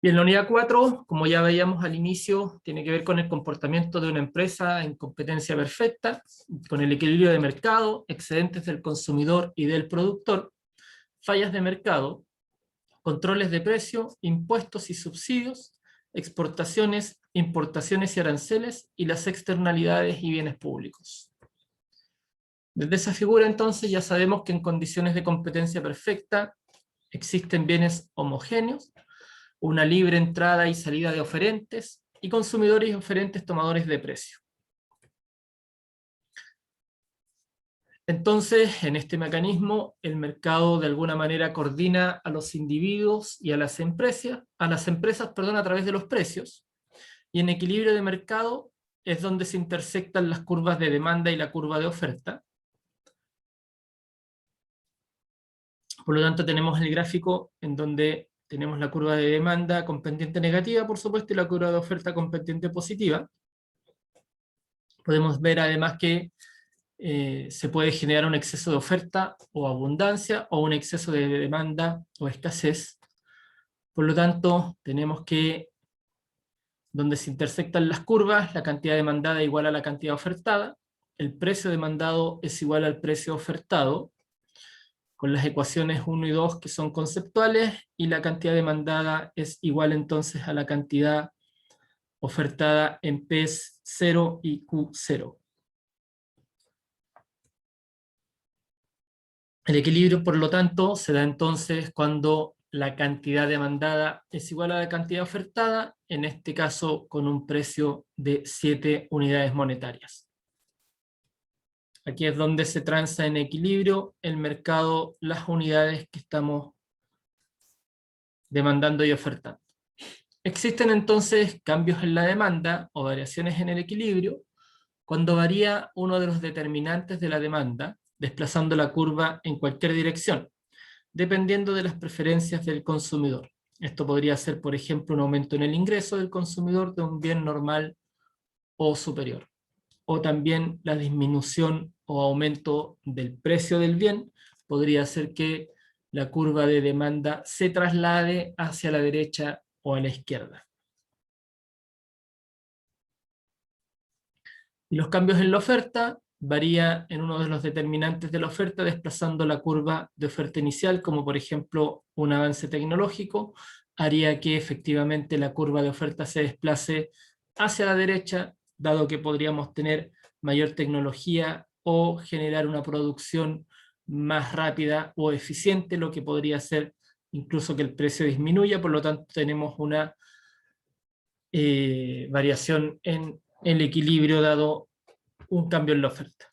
Bien, la unidad 4, como ya veíamos al inicio, tiene que ver con el comportamiento de una empresa en competencia perfecta, con el equilibrio de mercado, excedentes del consumidor y del productor, fallas de mercado, controles de precio, impuestos y subsidios, exportaciones, importaciones y aranceles, y las externalidades y bienes públicos. Desde esa figura, entonces, ya sabemos que en condiciones de competencia perfecta existen bienes homogéneos, una libre entrada y salida de oferentes, y consumidores y oferentes tomadores de precio. Entonces, en este mecanismo, el mercado de alguna manera coordina a los individuos y a las empresas, a través de los precios, y en equilibrio de mercado es donde se intersectan las curvas de demanda y la curva de oferta. Por lo tanto, tenemos el gráfico en donde tenemos la curva de demanda con pendiente negativa, por supuesto, y la curva de oferta con pendiente positiva. Podemos ver además que se puede generar un exceso de oferta o abundancia, o un exceso de demanda o escasez. Por lo tanto, tenemos que, donde se intersectan las curvas, la cantidad demandada es igual a la cantidad ofertada, el precio demandado es igual al precio ofertado, con las ecuaciones 1 y 2 que son conceptuales, y la cantidad demandada es igual entonces a la cantidad ofertada en P0 y Q0. El equilibrio, por lo tanto, se da entonces cuando la cantidad demandada es igual a la cantidad ofertada, en este caso con un precio de 7 unidades monetarias. Aquí es donde se transa en equilibrio el mercado, las unidades que estamos demandando y ofertando. Existen entonces cambios en la demanda o variaciones en el equilibrio cuando varía uno de los determinantes de la demanda, desplazando la curva en cualquier dirección, dependiendo de las preferencias del consumidor. Esto podría ser, por ejemplo, un aumento en el ingreso del consumidor de un bien normal o superior, o también la disminución o aumento del precio del bien. Podría ser que la curva de demanda se traslade hacia la derecha o a la izquierda. Y los cambios en la oferta varía en uno de los determinantes de la oferta, desplazando la curva de oferta inicial, como por ejemplo un avance tecnológico, haría que efectivamente la curva de oferta se desplace hacia la derecha, dado que podríamos tener mayor tecnología o generar una producción más rápida o eficiente, lo que podría hacer incluso que el precio disminuya. Por lo tanto, tenemos una variación en el equilibrio dado un cambio en la oferta.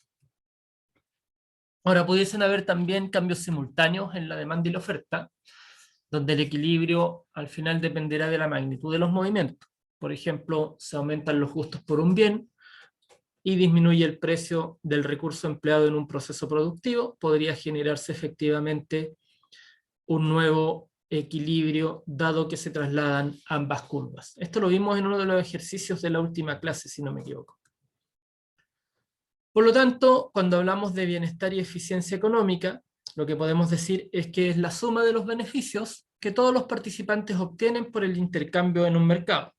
Ahora, pudiesen haber también cambios simultáneos en la demanda y la oferta, donde el equilibrio al final dependerá de la magnitud de los movimientos. Por ejemplo, se aumentan los costos por un bien y disminuye el precio del recurso empleado en un proceso productivo, podría generarse efectivamente un nuevo equilibrio, dado que se trasladan ambas curvas. Esto lo vimos en uno de los ejercicios de la última clase, si no me equivoco. Por lo tanto, cuando hablamos de bienestar y eficiencia económica, lo que podemos decir es que es la suma de los beneficios que todos los participantes obtienen por el intercambio en un mercado.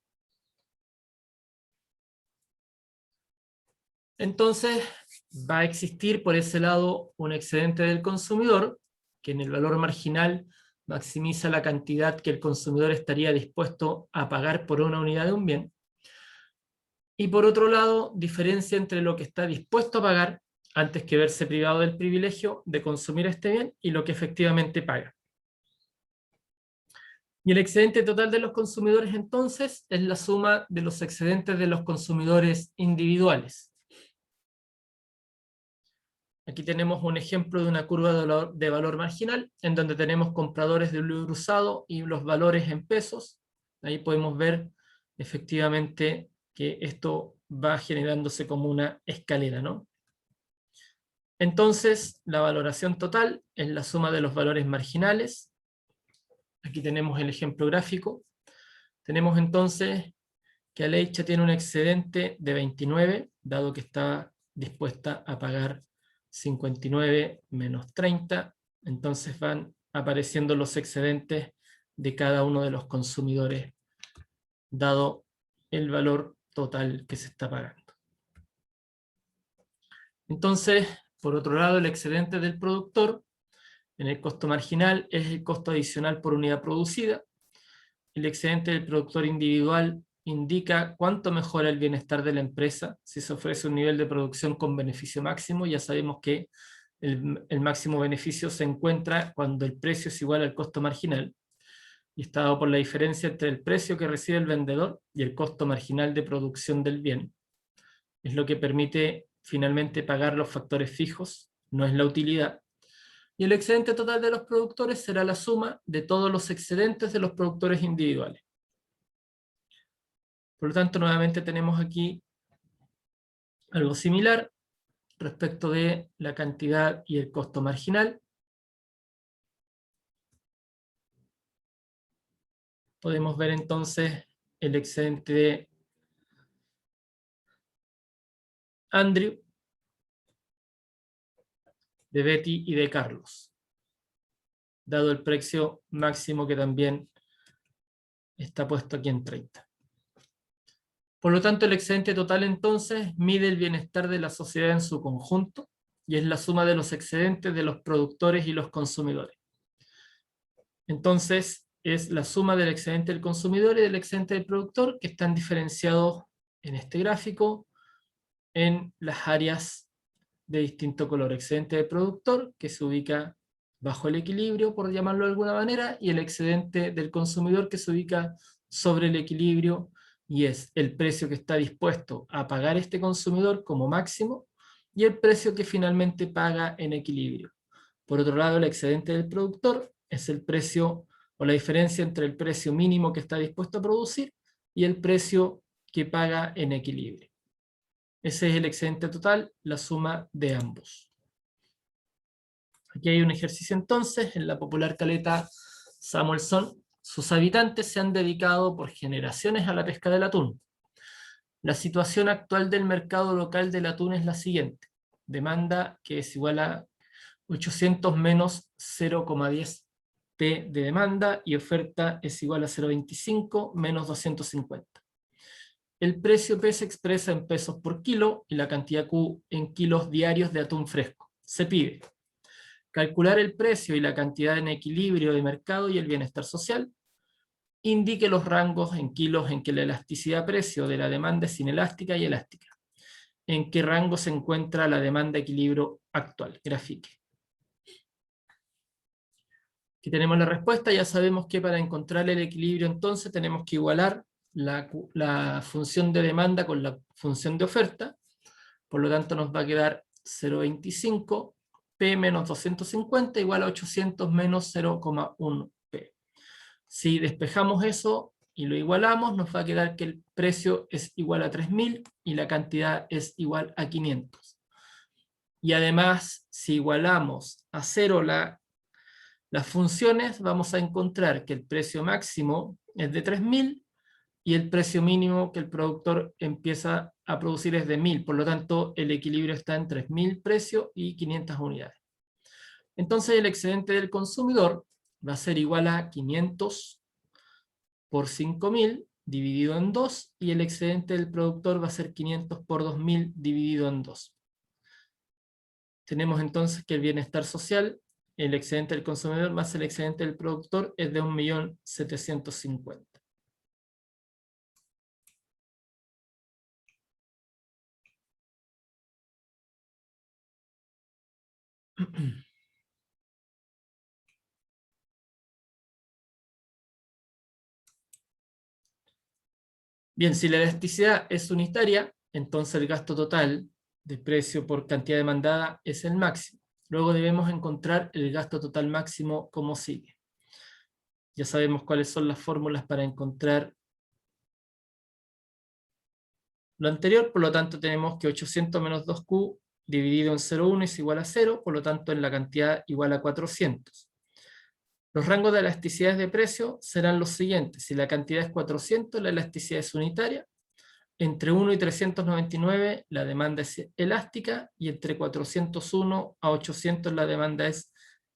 Entonces, va a existir por ese lado un excedente del consumidor, que en el valor marginal maximiza la cantidad que el consumidor estaría dispuesto a pagar por una unidad de un bien. Y por otro lado, diferencia entre lo que está dispuesto a pagar antes que verse privado del privilegio de consumir este bien y lo que efectivamente paga. Y el excedente total de los consumidores entonces es la suma de los excedentes de los consumidores individuales. Aquí tenemos un ejemplo de una curva de valor marginal, en donde tenemos compradores de un libro usado y los valores en pesos. Ahí podemos ver efectivamente que esto va generándose como una escalera, ¿no? Entonces, la valoración total es la suma de los valores marginales. Aquí tenemos el ejemplo gráfico. Tenemos entonces que Aleicha tiene un excedente de 29, dado que está dispuesta a pagar 59 menos 30, entonces van apareciendo los excedentes de cada uno de los consumidores dado el valor total que se está pagando. Entonces, por otro lado, el excedente del productor en el costo marginal es el costo adicional por unidad producida. El excedente del productor individual indica cuánto mejora el bienestar de la empresa si se ofrece un nivel de producción con beneficio máximo. Ya sabemos que el máximo beneficio se encuentra cuando el precio es igual al costo marginal, y está dado por la diferencia entre el precio que recibe el vendedor y el costo marginal de producción del bien. Es lo que permite finalmente pagar los factores fijos, no es la utilidad. Y el excedente total de los productores será la suma de todos los excedentes de los productores individuales. Por lo tanto, nuevamente tenemos aquí algo similar respecto de la cantidad y el costo marginal. Podemos ver entonces el excedente de Andrew, de Betty y de Carlos, dado el precio máximo que también está puesto aquí en 30. Por lo tanto, el excedente total entonces mide el bienestar de la sociedad en su conjunto y es la suma de los excedentes de los productores y los consumidores. Entonces, es la suma del excedente del consumidor y del excedente del productor, que están diferenciados en este gráfico en las áreas de distinto color. Excedente del productor, que se ubica bajo el equilibrio, por llamarlo de alguna manera, y el excedente del consumidor, que se ubica sobre el equilibrio, y es el precio que está dispuesto a pagar este consumidor como máximo, y el precio que finalmente paga en equilibrio. Por otro lado, el excedente del productor es el precio o la diferencia entre el precio mínimo que está dispuesto a producir y el precio que paga en equilibrio. Ese es el excedente total, la suma de ambos. Aquí hay un ejercicio entonces, en la popular caleta Samuelson. Sus habitantes se han dedicado por generaciones a la pesca del atún. La situación actual del mercado local del atún es la siguiente. Demanda que es igual a 800 menos 0,10 P de demanda y oferta es igual a 0,25 menos 250. El precio P se expresa en pesos por kilo y la cantidad Q en kilos diarios de atún fresco. Se pide calcular el precio y la cantidad en equilibrio de mercado y el bienestar social. Indique los rangos en kilos en que la elasticidad precio de la demanda es inelástica y elástica. ¿En qué rango se encuentra la demanda equilibrio actual? Grafique. Aquí tenemos la respuesta. Ya sabemos que para encontrar el equilibrio entonces tenemos que igualar la función de demanda con la función de oferta. Por lo tanto nos va a quedar 0,25 P menos 250 igual a 800 menos 0,1 P. Si despejamos eso y lo igualamos, nos va a quedar que el precio es igual a 3.000 y la cantidad es igual a 500. Y además, si igualamos a 0 las funciones, vamos a encontrar que el precio máximo es de 3.000 y el precio mínimo que el productor empieza a producir es de 1.000. Por lo tanto, el equilibrio está en 3.000 precio y 500 unidades. Entonces, el excedente del consumidor va a ser igual a 500 por 5.000 dividido en 2, y el excedente del productor va a ser 500 por 2.000 dividido en 2. Tenemos entonces que el bienestar social, el excedente del consumidor más el excedente del productor, es de 1.750.000. Bien, si la elasticidad es unitaria, entonces el gasto total de precio por cantidad demandada es el máximo. Luego debemos encontrar el gasto total máximo como sigue. Ya sabemos cuáles son las fórmulas para encontrar lo anterior, por lo tanto tenemos que 800 menos 2Q dividido en 0,1 es igual a 0, por lo tanto en la cantidad igual a 400. Los rangos de elasticidades de precio serán los siguientes. Si la cantidad es 400, la elasticidad es unitaria. Entre 1 y 399 la demanda es elástica, y entre 401 a 800 la demanda es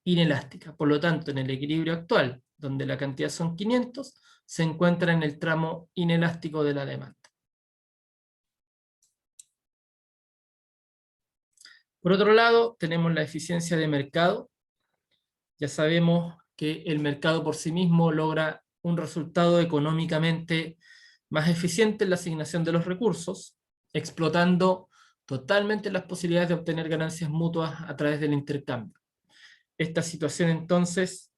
inelástica. Por lo tanto, en el equilibrio actual, donde la cantidad son 500, se encuentra en el tramo inelástico de la demanda. Por otro lado, tenemos la eficiencia de mercado. Ya sabemos que el mercado por sí mismo logra un resultado económicamente más eficiente en la asignación de los recursos, explotando totalmente las posibilidades de obtener ganancias mutuas a través del intercambio. Esta situación entonces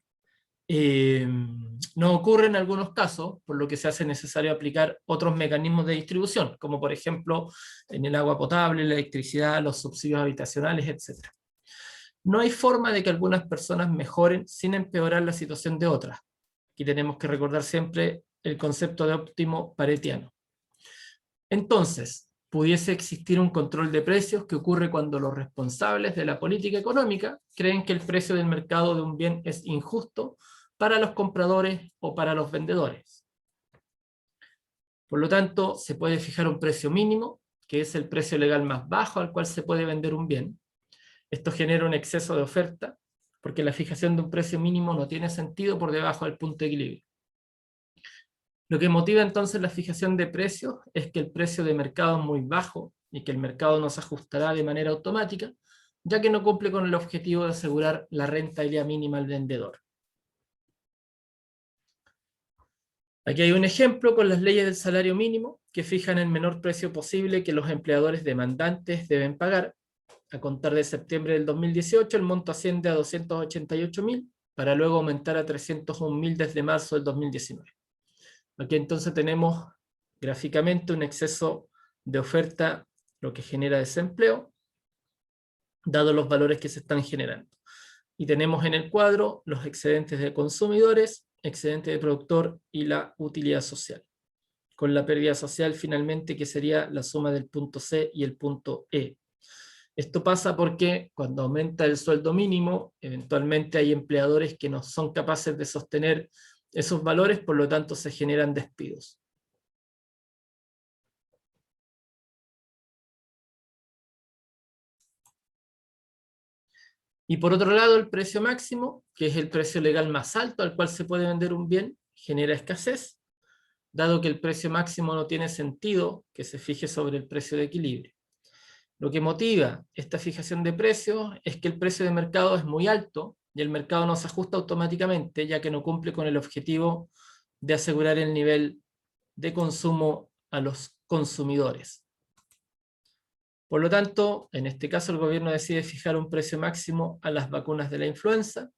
no ocurre en algunos casos, por lo que se hace necesario aplicar otros mecanismos de distribución, como por ejemplo en el agua potable, la electricidad, los subsidios habitacionales, etc. No hay forma de que algunas personas mejoren sin empeorar la situación de otras. Aquí tenemos que recordar siempre el concepto de óptimo paretiano. Entonces, pudiese existir un control de precios que ocurre cuando los responsables de la política económica creen que el precio del mercado de un bien es injusto para los compradores o para los vendedores. Por lo tanto, se puede fijar un precio mínimo, que es el precio legal más bajo al cual se puede vender un bien. Esto genera un exceso de oferta, porque la fijación de un precio mínimo no tiene sentido por debajo del punto de equilibrio. Lo que motiva entonces la fijación de precios es que el precio de mercado es muy bajo y que el mercado no se ajustará de manera automática, ya que no cumple con el objetivo de asegurar la rentabilidad mínima al vendedor. Aquí hay un ejemplo con las leyes del salario mínimo que fijan el menor precio posible que los empleadores demandantes deben pagar. A contar de septiembre del 2018 el monto asciende a 288.000 para luego aumentar a 301.000 desde marzo del 2019. Aquí entonces tenemos gráficamente un exceso de oferta, lo que genera desempleo, dado los valores que se están generando. Y tenemos en el cuadro los excedentes de consumidores, excedente de productor y la utilidad social, con la pérdida social finalmente que sería la suma del punto C y el punto E. Esto pasa porque cuando aumenta el sueldo mínimo, eventualmente hay empleadores que no son capaces de sostener esos valores, por lo tanto se generan despidos. Y por otro lado, el precio máximo, que es el precio legal más alto al cual se puede vender un bien, genera escasez, dado que el precio máximo no tiene sentido que se fije sobre el precio de equilibrio. Lo que motiva esta fijación de precios es que el precio de mercado es muy alto y el mercado no se ajusta automáticamente, ya que no cumple con el objetivo de asegurar el nivel de consumo a los consumidores. Por lo tanto, en este caso el gobierno decide fijar un precio máximo a las vacunas de la influenza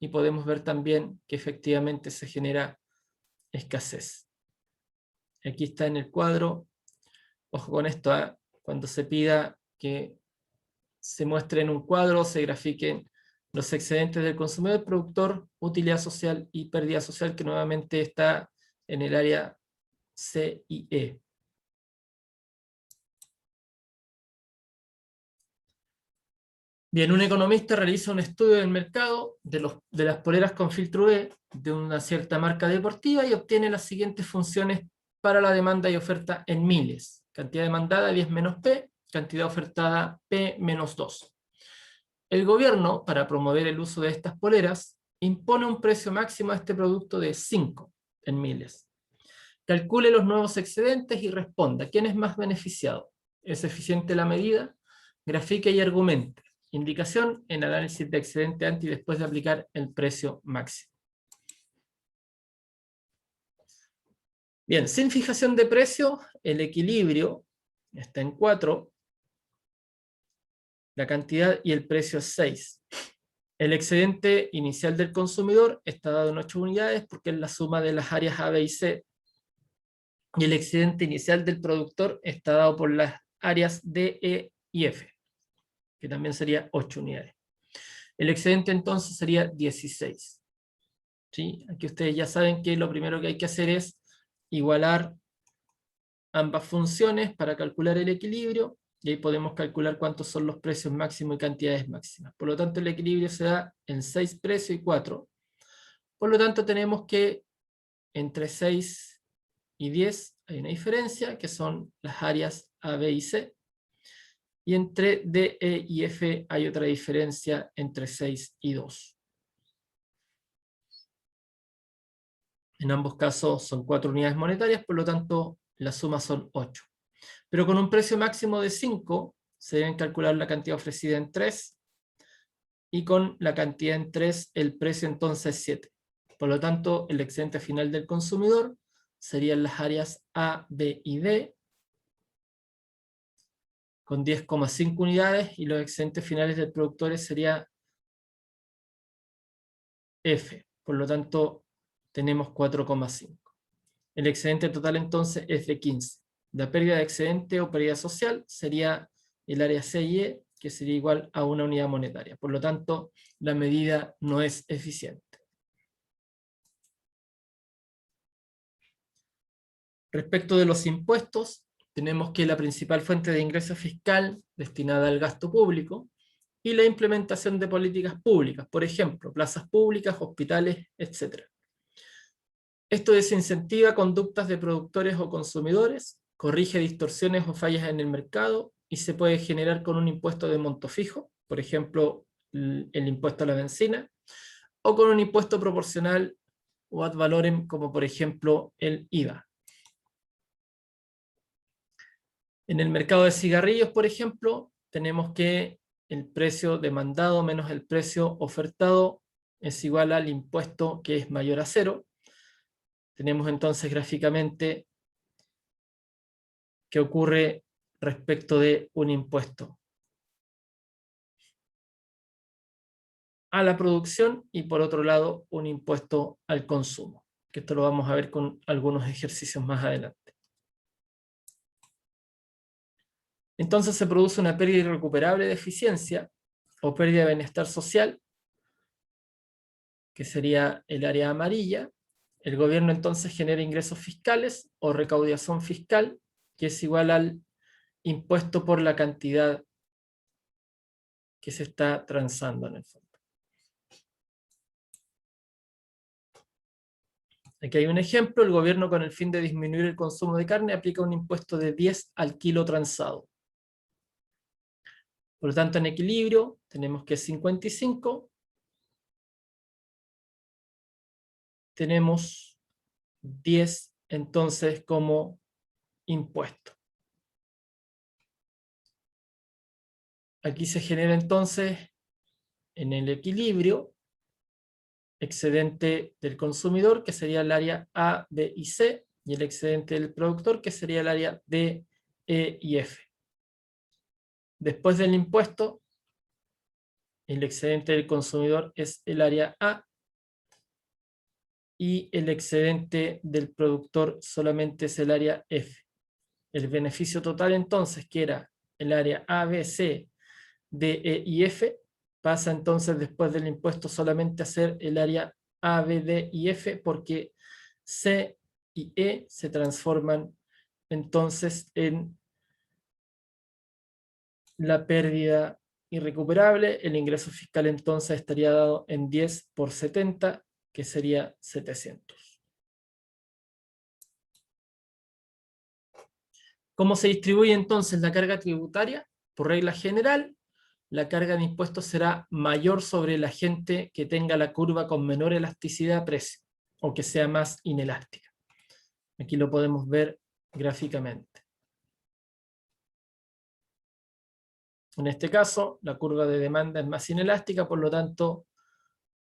y podemos ver también que efectivamente se genera escasez. Aquí está en el cuadro, ojo con esto, cuando se pida que se muestre en un cuadro, se grafiquen los excedentes del consumidor, productor, utilidad social y pérdida social, que nuevamente está en el área C y E. Bien, un economista realiza un estudio del mercado de las poleras con filtro E de una cierta marca deportiva y obtiene las siguientes funciones para la demanda y oferta en miles. Cantidad demandada 10 menos P, cantidad ofertada P menos 2. El gobierno, para promover el uso de estas poleras, impone un precio máximo a este producto de 5 en miles. Calcule los nuevos excedentes y responda quién es más beneficiado. ¿Es eficiente la medida? Grafique y argumente. Indicación en análisis de excedente antes y después de aplicar el precio máximo. Bien, sin fijación de precio, el equilibrio está en 4, la cantidad y el precio es 6. El excedente inicial del consumidor está dado en 8 unidades porque es la suma de las áreas A, B y C. Y el excedente inicial del productor está dado por las áreas D, E y F, que también sería 8 unidades. El excedente entonces sería 16. ¿Sí? Aquí ustedes ya saben que lo primero que hay que hacer es igualar ambas funciones para calcular el equilibrio, y ahí podemos calcular cuántos son los precios máximos y cantidades máximas. Por lo tanto, el equilibrio se da en 6 precios y 4. Por lo tanto, tenemos que entre 6 y 10 hay una diferencia, que son las áreas A, B y C. Y entre D, E y F hay otra diferencia entre 6 y 2. En ambos casos son 4 unidades monetarias, por lo tanto la suma son 8. Pero con un precio máximo de 5, se deben calcular la cantidad ofrecida en 3, y con la cantidad en 3 el precio entonces es 7. Por lo tanto, el excedente final del consumidor serían las áreas A, B y D, con 10,5 unidades, y los excedentes finales del productor sería F. Por lo tanto, tenemos 4,5. El excedente total entonces es de 15. La pérdida de excedente o pérdida social sería el área C y E, que sería igual a una unidad monetaria. Por lo tanto, la medida no es eficiente. Respecto de los impuestos, tenemos que la principal fuente de ingreso fiscal destinada al gasto público y la implementación de políticas públicas, por ejemplo, plazas públicas, hospitales, etc. Esto desincentiva conductas de productores o consumidores, corrige distorsiones o fallas en el mercado y se puede generar con un impuesto de monto fijo, por ejemplo, el impuesto a la benzina, o con un impuesto proporcional o ad valorem, como por ejemplo el IVA. En el mercado de cigarrillos, por ejemplo, tenemos que el precio demandado menos el precio ofertado es igual al impuesto que es mayor a 0. Tenemos entonces gráficamente qué ocurre respecto de un impuesto a la producción y por otro lado un impuesto al consumo, que esto lo vamos a ver con algunos ejercicios más adelante. Entonces se produce una pérdida irrecuperable de eficiencia o pérdida de bienestar social, que sería el área amarilla. El gobierno entonces genera ingresos fiscales o recaudación fiscal, que es igual al impuesto por la cantidad que se está transando en el fondo. Aquí hay un ejemplo: el gobierno, con el fin de disminuir el consumo de carne, aplica un impuesto de 10 al kilo transado. Por lo tanto, en equilibrio tenemos que 55, tenemos 10 entonces como impuesto. Aquí se genera entonces en el equilibrio excedente del consumidor, que sería el área A, B y C, y el excedente del productor, que sería el área D, E y F. Después del impuesto, el excedente del consumidor es el área A, y el excedente del productor solamente es el área F. El beneficio total entonces, que era el área A, B, C, D, E y F, pasa entonces después del impuesto solamente a ser el área A, B, D y F, porque C y E se transforman entonces en la pérdida irrecuperable. El ingreso fiscal entonces estaría dado en 10 por 70, que sería 700. ¿Cómo se distribuye entonces la carga tributaria? Por regla general, la carga de impuestos será mayor sobre la gente que tenga la curva con menor elasticidad a precio o que sea más inelástica. Aquí lo podemos ver gráficamente. En este caso, la curva de demanda es más inelástica, por lo tanto,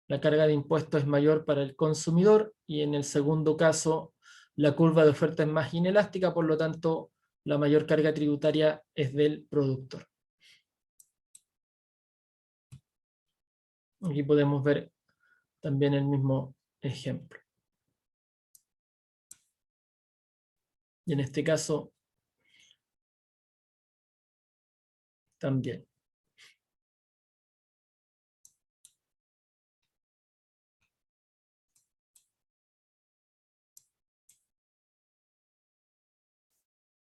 la carga de impuestos es mayor para el consumidor, y en el segundo caso, la curva de oferta es más inelástica, por lo tanto, la mayor carga tributaria es del productor. Aquí podemos ver también el mismo ejemplo. Y en este caso, también.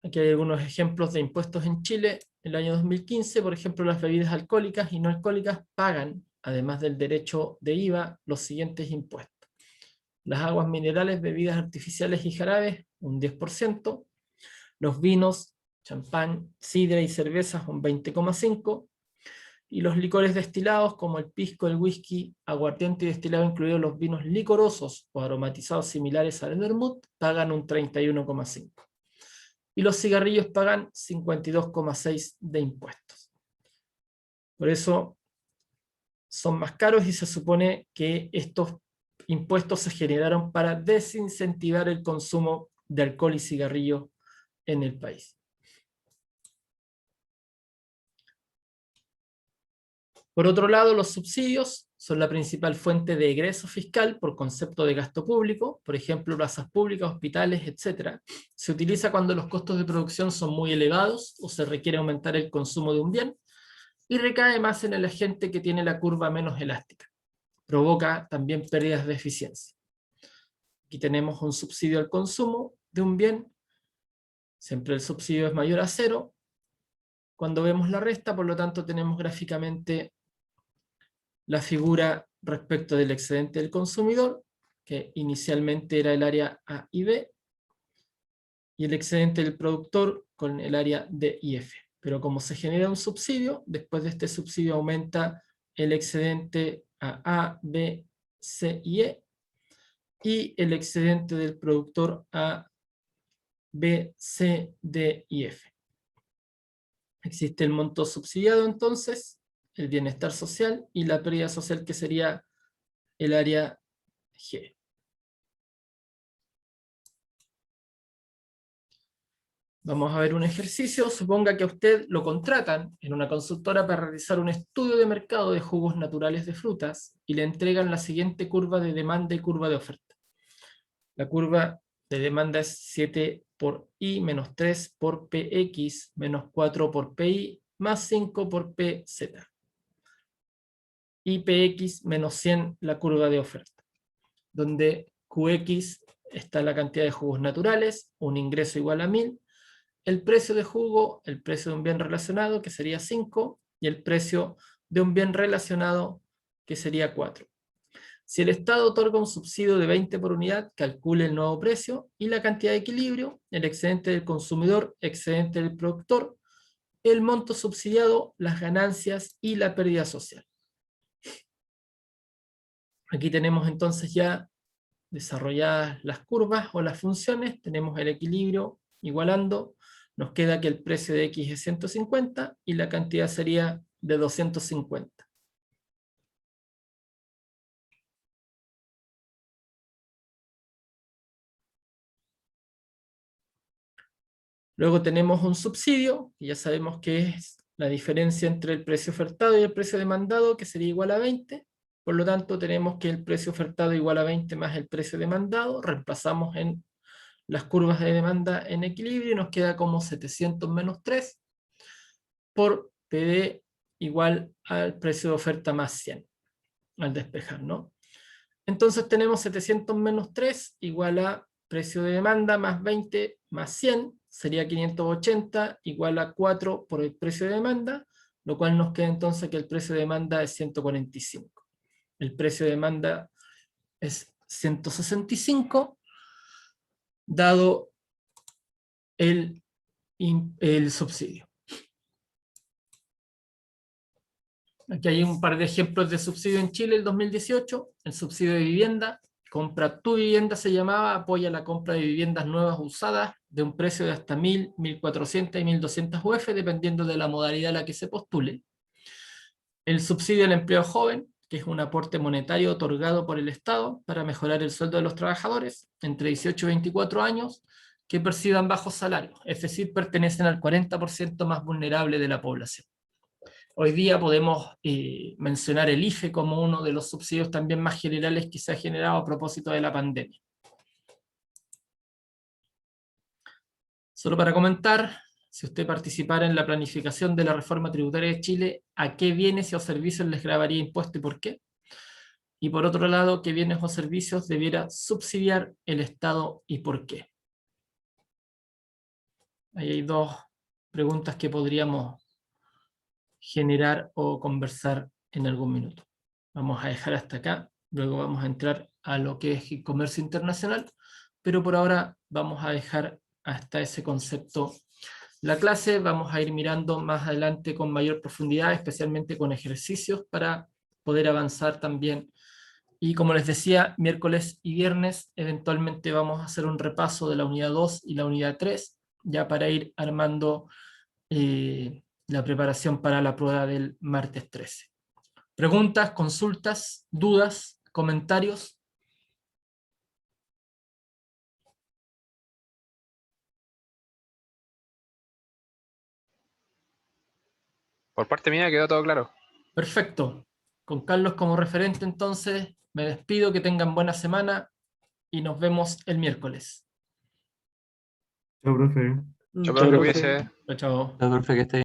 Aquí hay algunos ejemplos de impuestos en Chile. El año 2015, por ejemplo, las bebidas alcohólicas y no alcohólicas pagan, además del derecho de IVA, los siguientes impuestos. Las aguas minerales, bebidas artificiales y jarabes, un 10%. Los vinos, champán, sidra y cervezas, un 20,5%. Y los licores destilados, como el pisco, el whisky, aguardiente y destilado, incluidos los vinos licorosos o aromatizados similares al vermut, pagan un 31,5. Y los cigarrillos pagan 52,6 de impuestos. Por eso son más caros y se supone que estos impuestos se generaron para desincentivar el consumo de alcohol y cigarrillos en el país. Por otro lado, los subsidios son la principal fuente de egreso fiscal por concepto de gasto público, por ejemplo, plazas públicas, hospitales, etc. Se utiliza cuando los costos de producción son muy elevados o se requiere aumentar el consumo de un bien, y recae más en el agente que tiene la curva menos elástica. Provoca también pérdidas de eficiencia. Aquí tenemos un subsidio al consumo de un bien. Siempre el subsidio es mayor a 0. Cuando vemos la resta, por lo tanto, tenemos gráficamente la figura respecto del excedente del consumidor, que inicialmente era el área A y B, y el excedente del productor con el área D y F. Pero como se genera un subsidio, después de este subsidio aumenta el excedente a B, C y E, y el excedente del productor a B, C, D y F. Existe el monto subsidiado entonces, el bienestar social y la pérdida social, que sería el área G. Vamos a ver un ejercicio. Suponga que a usted lo contratan en una consultora para realizar un estudio de mercado de jugos naturales de frutas y le entregan la siguiente curva de demanda y curva de oferta. La curva de demanda es 7 por I menos 3 por PX menos 4 por PI más 5 por PZ. Y PX menos 100 la curva de oferta, donde QX está la cantidad de jugos naturales, un ingreso igual a 1000, el precio de jugo, el precio de un bien relacionado, que sería 5, y el precio de un bien relacionado, que sería 4. Si el Estado otorga un subsidio de 20 por unidad, calcule el nuevo precio y la cantidad de equilibrio, el excedente del consumidor, excedente del productor, el monto subsidiado, las ganancias y la pérdida social. Aquí tenemos entonces ya desarrolladas las curvas o las funciones, tenemos el equilibrio igualando, nos queda que el precio de X es 150 y la cantidad sería de 250. Luego tenemos un subsidio, que ya sabemos que es la diferencia entre el precio ofertado y el precio demandado, que sería igual a 20. Por lo tanto, tenemos que el precio ofertado igual a 20 más el precio demandado. Reemplazamos en las curvas de demanda en equilibrio y nos queda como 700 menos 3 por PD igual al precio de oferta más 100, al despejar, ¿no? Entonces tenemos 700 menos 3 igual a precio de demanda más 20 más 100, sería 580 igual a 4 por el precio de demanda, lo cual nos queda entonces que el precio de demanda es 145. El precio de demanda es 165, dado el subsidio. Aquí hay un par de ejemplos de subsidio en Chile el 2018, el subsidio de vivienda, compra tu vivienda se llamaba, apoya la compra de viviendas nuevas usadas de un precio de hasta 1000, 1400 y 1200 UF, dependiendo de la modalidad a la que se postule. El subsidio al empleo joven, que es un aporte monetario otorgado por el Estado para mejorar el sueldo de los trabajadores entre 18 y 24 años que perciban bajos salarios, es decir, pertenecen al 40% más vulnerable de la población. Hoy día podemos mencionar el IFE como uno de los subsidios también más generales que se ha generado a propósito de la pandemia. Solo para comentar, si usted participara en la planificación de la reforma tributaria de Chile, ¿a qué bienes o servicios les grabaría impuesto y por qué? Y por otro lado, ¿qué bienes o servicios debiera subsidiar el Estado y por qué? Ahí hay dos preguntas que podríamos generar o conversar en algún minuto. Vamos a dejar hasta acá, luego vamos a entrar a lo que es el comercio internacional, pero por ahora vamos a dejar hasta ese concepto la clase. Vamos a ir mirando más adelante con mayor profundidad, especialmente con ejercicios para poder avanzar también. Y como les decía, miércoles y viernes eventualmente vamos a hacer un repaso de la unidad 2 y la unidad 3, ya para ir armando la preparación para la prueba del martes 13. ¿Preguntas, consultas, dudas, comentarios? Por parte mía quedó todo claro. Perfecto. Con Carlos como referente, entonces, me despido, que tengan buena semana y nos vemos el miércoles. Chao, profe. Chao, Chao, profe, profe. cuídese. Chao, chao. Chao, profe, que esté bien.